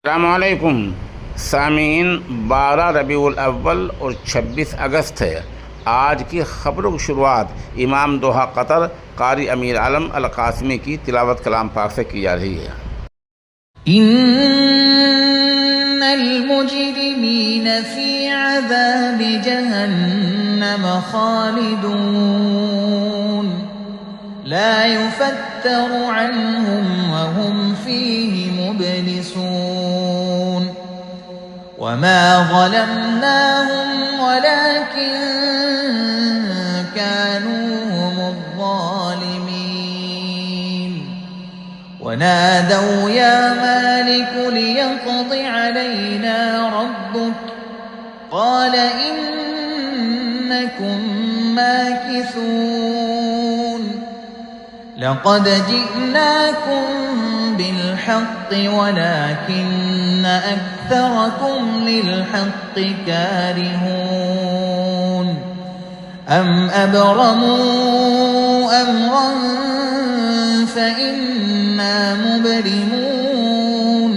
अस्सलामुअलैकुम सामीन। 12 रबीउल अव्वल और 26 अगस्त है। आज की ख़बरों की शुरुआत इमाम दोहा कतर कारी अमीर आलम अल कासिमी की तिलावत कलाम पाक से की जा रही है। इन्नल मुजरिमीन फी अज़ाब जहन्नम खालिदून ला युफत्तरु अन्हुम वहुम फीहि मुब्लिसून वमा ज़लमनाहुम वलाकिन कानू हुमुज़ ज़ालिमीन वनादौ या मालिक लियक़्ضِ अलैना रब्बुक क़ाल इन्नकुम माकिसून लक़द जि'नाकुम बिल्हक़्क़ि वलाकिन्न अक्थरकुम लिल्हक़्क़ि कारिहून अम अबरमू अम्रन फइन्ना मुबरिमून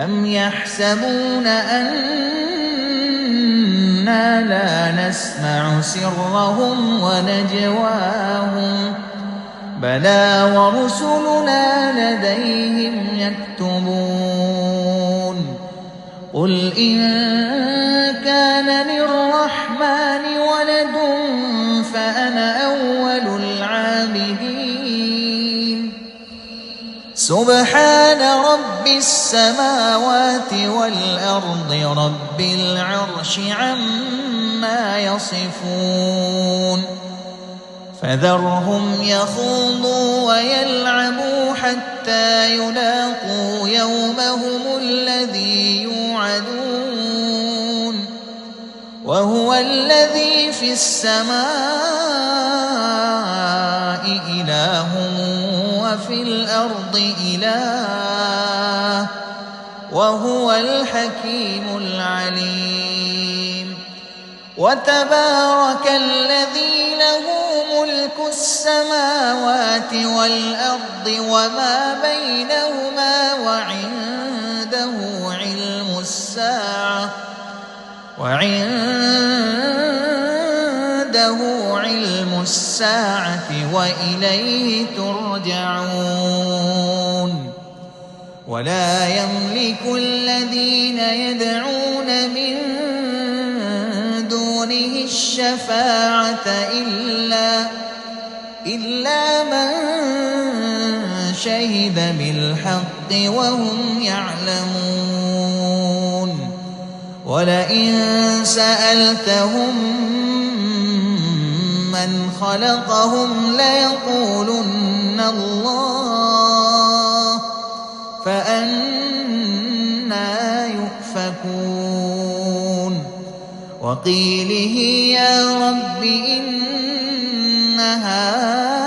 अम यहसबून अन्ना ला नस्मअु सिर्रहुम वनजवाहुम बला वरुसुलुना लदैहिम यक्तुबून क़ुल इन कान लिर्रहमानि वलदुन फ़अना अव्वलुल आबिदीन सुब्हान रब्बिस समावाति वल अर्दि रब्बिल अर्शि अम्मा यसिफून فذرهم يخوضوا ويلعبوا حتى يلاقوا يومهم الذي يوعدون وهو الذي في السماء إله وفي الأرض إله وهو الحكيم العليم وتبارك الذي له ملك السماوات والأرض وما بينهما وعنده علم الساعة وإليه ترجعون ولا يملك الذين يدعون من دونه الشفاعة إلا من شهد بالحق وهم يعلمون ولئن سألتهم من خلقهم ليقولن الله فأنى يؤفكون وقيله يا رب إن هؤلاء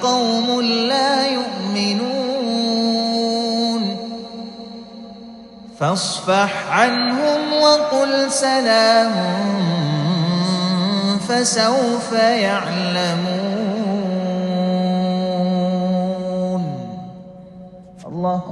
قوم لا يؤمنون فاصفح عنهم وقل سلام فسوف يعلمون. الله